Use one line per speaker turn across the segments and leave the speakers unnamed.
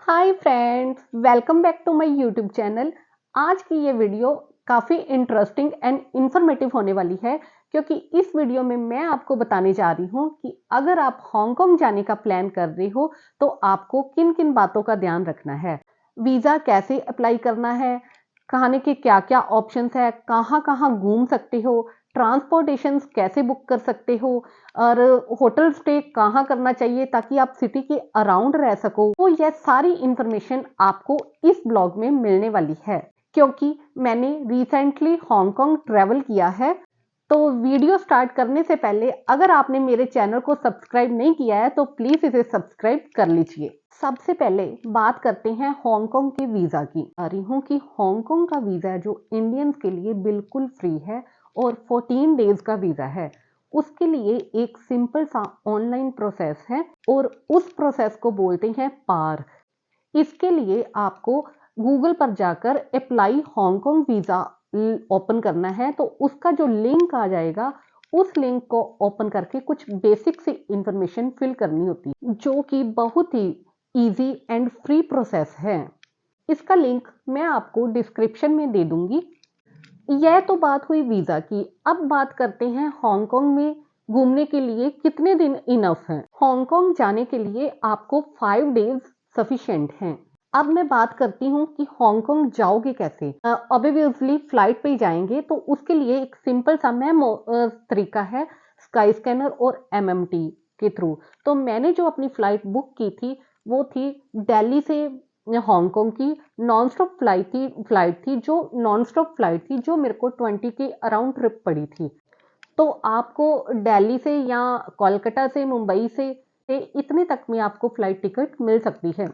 Hi friends, welcome back to my YouTube channel. आज की ये वीडियो काफ़ी इंटरेस्टिंग एंड इंफॉर्मेटिव होने वाली है, क्योंकि इस वीडियो में मैं आपको बताने जा रही हूँ कि अगर आप हांगकांग जाने का प्लान कर रहे हो तो आपको किन किन बातों का ध्यान रखना है। वीज़ा कैसे अप्लाई करना है, खाने के क्या क्या ऑप्शंस है, कहाँ कहाँ घूम सकते हो, ट्रांसपोर्टेशन कैसे बुक कर सकते हो, और होटल स्टे कहाँ करना चाहिए ताकि आप सिटी के अराउंड रह सको। तो यह सारी इंफॉर्मेशन आपको इस ब्लॉग में मिलने वाली है, क्योंकि मैंने रिसेंटली हांगकांग ट्रैवल किया है। तो वीडियो स्टार्ट करने से पहले अगर आपने मेरे चैनल को सब्सक्राइब नहीं किया है तो प्लीज इसे सब्सक्राइब कर लीजिए। सबसे पहले बात करते हैं हांगकांग के वीजा की। आ रही हूँ कि हांगकांग का वीजा जो इंडियंस के लिए बिल्कुल फ्री है और 14 डेज का वीजा है। उसके लिए एक सिंपल सा ऑनलाइन प्रोसेस है और उस प्रोसेस को बोलते हैं पार। इसके लिए आपको गूगल पर जाकर अप्लाई हांगकांग वीजा ओपन करना है, तो उसका जो लिंक आ जाएगा उस लिंक को ओपन करके कुछ बेसिक सी इंफॉर्मेशन फिल करनी होती है, जो कि बहुत ही इजी एंड फ्री प्रोसेस है। इसका लिंक मैं आपको डिस्क्रिप्शन में दे दूंगी। यह तो बात हुई वीजा की। अब बात करते हैं हांगकांग में घूमने के लिए कितने दिन इनफ हैं। हांगकांग जाने के लिए आपको 5 डेज सफिशिएंट हैं। अब मैं बात करती हूँ कि हांगकांग जाओगे कैसे। ऑब्वियसली फ्लाइट पे ही जाएंगे, तो उसके लिए एक सिंपल सा तरीका है, स्काई स्कैनर और एमएमटी के थ्रू। तो मैंने जो अपनी फ्लाइट बुक की थी वो थी दिल्ली से हांगकांग की नॉन स्टॉप फ्लाइट थी जो मेरे को 20 के अराउंड ट्रिप पड़ी थी। तो आपको दिल्ली से या कोलकाता से मुंबई से इतने तक में आपको फ्लाइट टिकट मिल सकती है।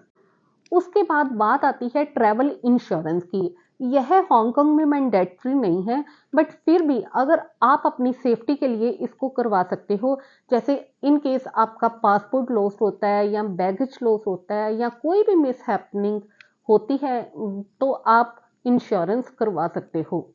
उसके बाद बात आती है ट्रैवल इंश्योरेंस की। यह हांगकांग में मैंडेटरी नहीं है, बट फिर भी अगर आप अपनी सेफ्टी के लिए इसको करवा सकते हो, जैसे इन केस आपका पासपोर्ट लॉस होता है या बैगेज लॉस होता है या कोई भी मिस हैपनिंग होती है, तो आप इंश्योरेंस करवा सकते हो।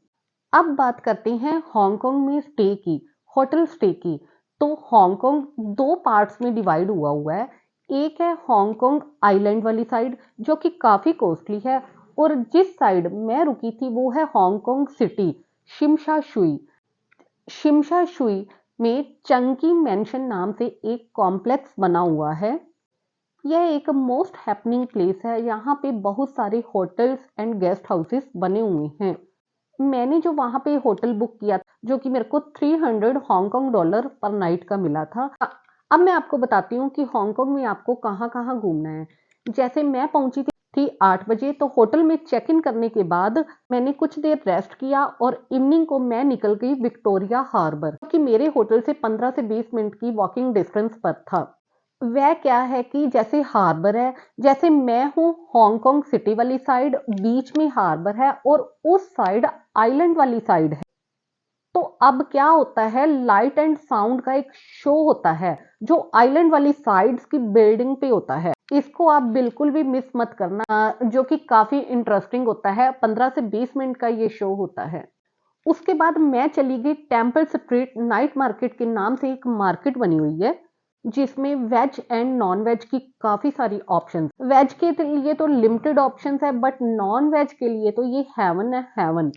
अब बात करते हैं हांगकांग में स्टे की, होटल स्टे की। तो हांगकांग दो पार्ट्स में डिवाइड हुआ है। एक है हांगकांग आइलैंड वाली साइड, जो कि काफी कॉस्टली है, और जिस साइड मैं रुकी थी वो है Hong Kong city, Shimsha Shuey. Shimsha Shuey में चंकी मैंशन नाम से एक कॉम्प्लेक्स बना हुआ है। यह एक मोस्ट हैपनिंग प्लेस है। यहाँ पे बहुत सारे होटल्स एंड गेस्ट हाउसेस बने हुए हैं। मैंने जो वहां पे होटल बुक किया जो कि मेरे को 300 हांगकांग डॉलर पर नाइट का मिला था। अब मैं आपको बताती हूँ कि हांगकांग में आपको कहाँ कहाँ घूमना है। जैसे मैं पहुंची थी 8 बजे, तो होटल में चेक इन करने के बाद मैंने कुछ देर रेस्ट किया और इवनिंग को मैं निकल गई विक्टोरिया हार्बर, कि मेरे होटल से 15 से 20 मिनट की वॉकिंग डिस्टेंस पर था। वह क्या है कि जैसे हार्बर है, जैसे मैं हूँ हांगकांग सिटी वाली साइड, बीच में हार्बर है और उस साइड आइलैंड वाली साइड है। तो अब क्या होता है, लाइट एंड साउंड का एक शो होता है जो आइलैंड वाली साइड्स की बिल्डिंग पे होता है। इसको आप बिल्कुल भी मिस मत करना, जो कि काफी इंटरेस्टिंग होता है। 15 से 20 मिनट का ये शो होता है। उसके बाद मैं चली गई टेम्पल स्ट्रीट नाइट मार्केट के नाम से एक मार्केट बनी हुई है, जिसमें वेज एंड नॉन वेज की काफी सारी ऑप्शंस। वेज के लिए तो लिमिटेड ऑप्शंस है, बट नॉन वेज के लिए तो ये हेवन है, haven.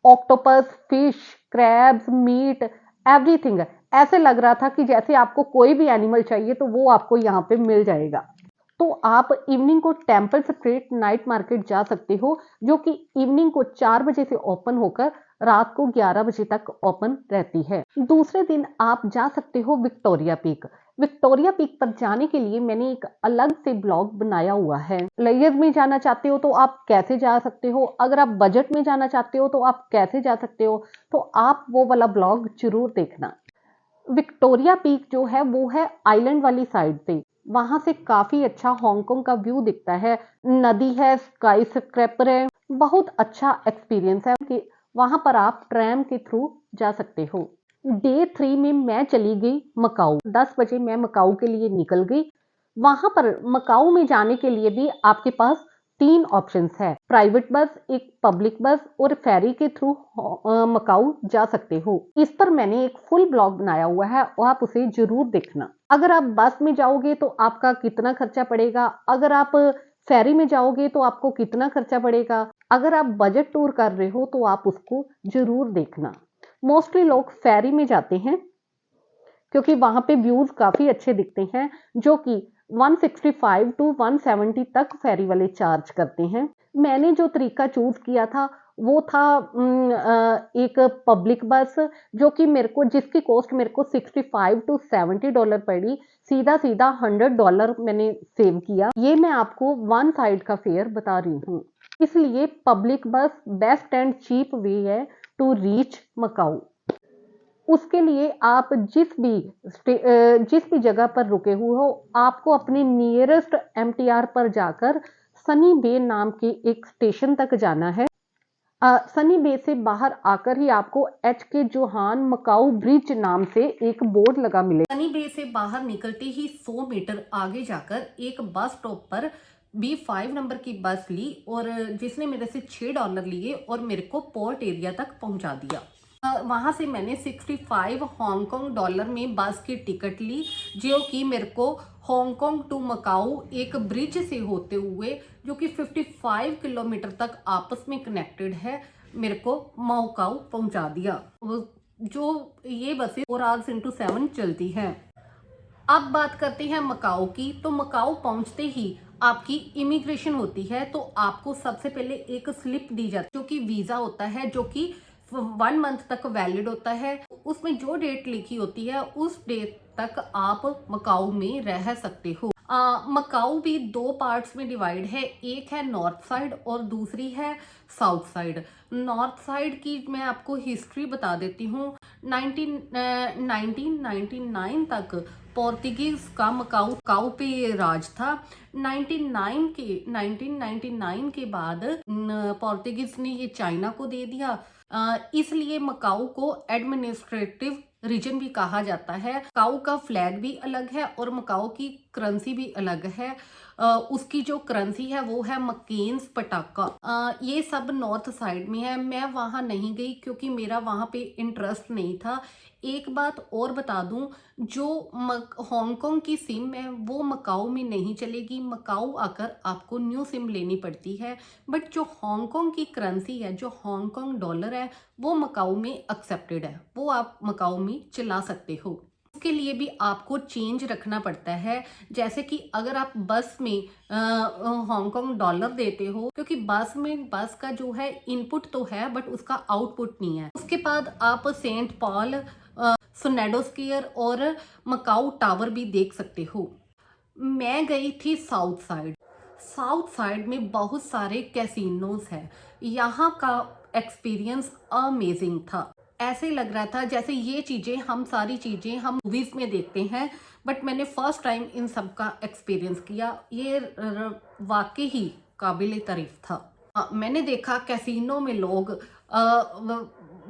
Octopus, fish, crabs, meet, everything. ऐसे लग रहा था कि जैसे आपको कोई भी एनिमल चाहिए तो वो आपको यहाँ पे मिल जाएगा। तो आप इवनिंग को टेम्पल स्ट्रीट नाइट मार्केट जा सकते हो, जो कि इवनिंग को 4 बजे से ओपन होकर रात को 11 बजे तक ओपन रहती है। दूसरे दिन आप जा सकते हो विक्टोरिया पीक। विक्टोरिया पीक पर जाने के लिए मैंने एक अलग से ब्लॉग बनाया हुआ है। लेयर्स में जाना चाहते हो तो आप कैसे जा सकते हो, अगर आप बजट में जाना चाहते हो तो आप कैसे जा सकते हो, तो आप वो वाला ब्लॉग जरूर देखना। विक्टोरिया पीक जो है वो है आइलैंड वाली साइड से। वहां से काफी अच्छा हांगकांग का व्यू दिखता है। नदी है, स्काई स्क्रैपर है, बहुत अच्छा एक्सपीरियंस है कि वहां पर आप ट्रैम के थ्रू जा सकते हो। डे 3 में मैं चली गई मकाऊ। 10 बजे मैं मकाऊ के लिए निकल गई। वहां पर मकाऊ में जाने के लिए भी आपके पास 3 ऑप्शंस है, प्राइवेट बस, एक पब्लिक बस और फेरी के थ्रू मकाऊ जा सकते हो। इस पर मैंने एक फुल ब्लॉग बनाया हुआ है और आप उसे जरूर देखना। अगर आप बस में जाओगे तो आपका कितना खर्चा पड़ेगा, अगर आप फेरी में जाओगे तो आपको कितना खर्चा पड़ेगा। अगर आप बजट टूर कर रहे हो तो आप उसको जरूर देखना। मोस्टली लोग फेरी में जाते हैं क्योंकि वहां पे व्यूज काफी अच्छे दिखते हैं, जो कि 165 टू 170 तक फेरी वाले चार्ज करते हैं। मैंने जो तरीका चूज किया था वो था एक पब्लिक बस, जो कि मेरे को जिसकी कॉस्ट मेरे को 65 टू $70 पड़ी। सीधा सीधा $100 मैंने सेव किया। ये मैं आपको वन साइड का फेयर बता रही हूँ। इसलिए पब्लिक बस बेस्ट एंड चीप वे है टू रीच मकाऊ। उसके लिए आप जिस भी जगह पर रुके हुए हो, आपको अपने नियरेस्ट एमटीआर पर जाकर सनी बे नाम के एक स्टेशन तक जाना है। सनी बे से बाहर आकर ही आपको HK जोहान मकाऊ ब्रिज नाम से एक बोर्ड लगा मिलेगा। सनी बे से बाहर निकलते ही 100 मीटर आगे जाकर एक बस स्टॉप पर B5 नंबर की बस ली और जिसने मेरे से $6 लिए और मेरे को पोर्ट एरिया तक पहुंचा दिया। वहां से मैंने 65 हांगकांग डॉलर में बस की टिकट ली, जो कि मेरे को हांगकांग टू मकाऊ एक ब्रिज से होते हुए, जो कि 55 किलोमीटर तक आपस में कनेक्टेड है, मेरे को मकाऊ पहुंचा दिया। जो ये बसें 4 आवर्स इंटू 7 चलती हैं। अब बात करते हैं मकाऊ की। तो मकाऊ पहुंचते ही आपकी इमिग्रेशन होती है, तो आपको सबसे पहले एक स्लिप दी जाती है, जो कि वीजा होता है, जो कि 1 मंथ तक वैलिड होता है। उसमें जो डेट लिखी होती है उस डेट तक आप मकाऊ में रह सकते हो। मकाऊ भी 2 पार्ट्स में डिवाइड है, एक है नॉर्थ साइड और दूसरी है साउथ साइड। नॉर्थ साइड की मैं आपको हिस्ट्री बता देती हूँ। 1999 तक पोर्तुगीज का मकाऊ पे राज था। 1999 के बाद पोर्तुगीज ने ये चाइना को दे दिया। इसलिए मकाऊ को एडमिनिस्ट्रेटिव रीजन भी कहा जाता है। मकाऊ का फ्लैग भी अलग है और मकाऊ की करेंसी भी अलग है। उसकी जो करेंसी है वो है मकेन्स पटाका। ये सब नॉर्थ साइड में है। मैं वहां नहीं गई क्योंकि मेरा वहां पे इंटरेस्ट नहीं था। एक बात और बता दूं, जो हांगकांग की सिम है वो मकाऊ में नहीं चलेगी। मकाऊ आकर आपको न्यू सिम लेनी पड़ती है। बट जो हांगकांग की करेंसी है, जो हांगकांग डॉलर है, वो मकाऊ में एक्सेप्टेड है, वो आप मकाऊ में चला सकते हो। उसके लिए भी आपको चेंज रखना पड़ता है। जैसे कि अगर आप बस में हांगकांग डॉलर देते हो, क्योंकि बस का जो है इनपुट तो है बट उसका आउटपुट नहीं है। उसके बाद आप सेंट पॉल, सोनेडो स्क्वायर और मकाऊ टावर भी देख सकते हो। मैं गई थी साउथ साइड। साउथ साइड में बहुत सारे कैसीनोज हैं। यहाँ का एक्सपीरियंस अमेजिंग था। ऐसे लग रहा था जैसे ये चीजें, हम सारी चीजें हम मूवीज में देखते हैं, बट मैंने फर्स्ट टाइम इन सब का एक्सपीरियंस किया। ये वाकई ही काबिल तारीफ था। मैंने देखा कैसीनो में लोग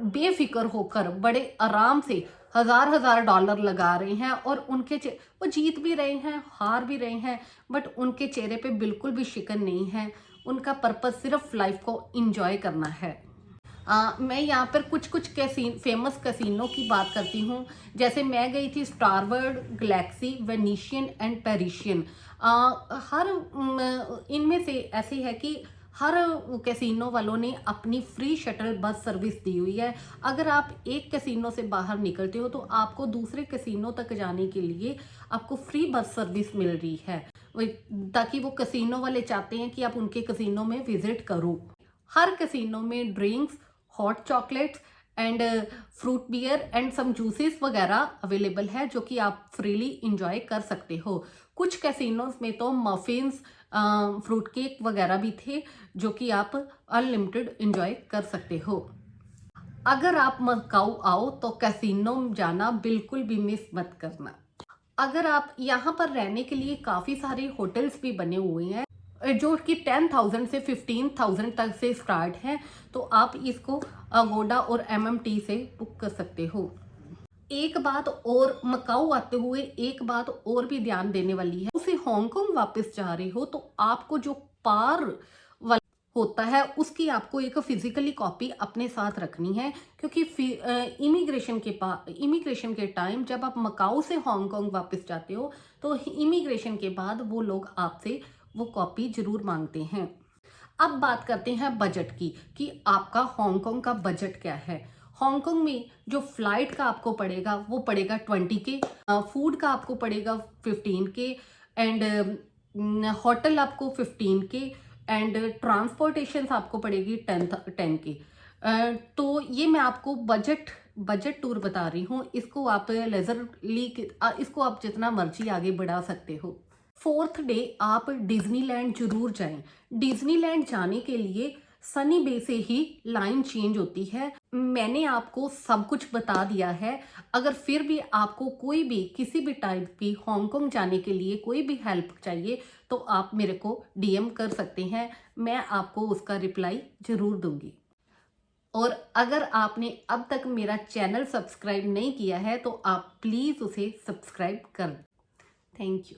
बेफिक्र होकर बड़े आराम से हजार डॉलर लगा रहे हैं और वो जीत भी रहे हैं, हार भी रहे हैं, बट उनके चेहरे पे बिल्कुल भी शिकन नहीं है। उनका पर्पस सिर्फ लाइफ को एंजॉय करना है। मैं यहाँ पर कुछ फेमस कैसीनो की बात करती हूँ। जैसे मैं गई थी स्टारवर्ड, गैलेक्सी, वेनिशियन एंड पेरिशियन। इनमें से ऐसे है कि हर कैसीनो वालों ने अपनी फ्री शटल बस सर्विस दी हुई है। अगर आप एक कैसीनो से बाहर निकलते हो तो आपको दूसरे कैसीनो तक जाने के लिए आपको फ्री बस सर्विस मिल रही है, ताकि वो कैसीनो वाले चाहते हैं कि आप उनके कैसीनो में विजिट करो। हर कैसीनो में drinks, hot chocolates and fruit beer and some juices वगैरह अवेलेबल है, जो कि आप फ्रीली इंजॉय कर सकते हो। कुछ कैसीनोज में तो मफिन्स, फ्रूट केक वगैरह भी थे, जो कि आप अनलिमिटेड इंजॉय कर सकते हो। अगर आप मकाऊ आओ तो कैसीनो जाना बिल्कुल भी मिस मत करना। अगर आप यहाँ पर रहने के लिए काफ़ी सारे होटल्स भी बने हुए हैं, जो कि 10,000 से 15,000 तक से स्टार्ट है, तो आप इसको अगोडा और MMT से बुक कर सकते हो। एक बात और, मकाऊ आते हुए एक बात और भी ध्यान देने वाली है। उसे हांगकांग वापस जा रहे हो तो आपको जो पार वाला होता है उसकी आपको एक फिजिकली कॉपी अपने साथ रखनी है, क्योंकि इमिग्रेशन के टाइम जब आप मकाऊ से हांगकांग वापस जाते हो तो इमिग्रेशन के बाद वो लोग आपसे वो कॉपी जरूर मांगते हैं। अब बात करते हैं बजट की कि आपका हांगकांग का बजट क्या है। हांगकांग में जो फ्लाइट का आपको पड़ेगा वो पड़ेगा 20K, फूड का आपको पड़ेगा 15K, एंड होटल आपको 15K, एंड ट्रांसपोर्टेशन आपको पड़ेगी 10K। तो ये मैं आपको बजट टूर बता रही हूँ। इसको आप लेजरली, इसको आप जितना मर्जी आगे बढ़ा सकते हो। 4th डे आप डिज्नीलैंड जरूर जाएं। डिज्नीलैंड जाने के लिए सनी बे से ही लाइन चेंज होती है। मैंने आपको सब कुछ बता दिया है। अगर फिर भी आपको कोई भी किसी भी टाइप की हांगकांग जाने के लिए कोई भी हेल्प चाहिए तो आप मेरे को DM कर सकते हैं, मैं आपको उसका रिप्लाई जरूर दूंगी। और अगर आपने अब तक मेरा चैनल सब्सक्राइब नहीं किया है तो आप प्लीज़ उसे सब्सक्राइब कर। Thank you.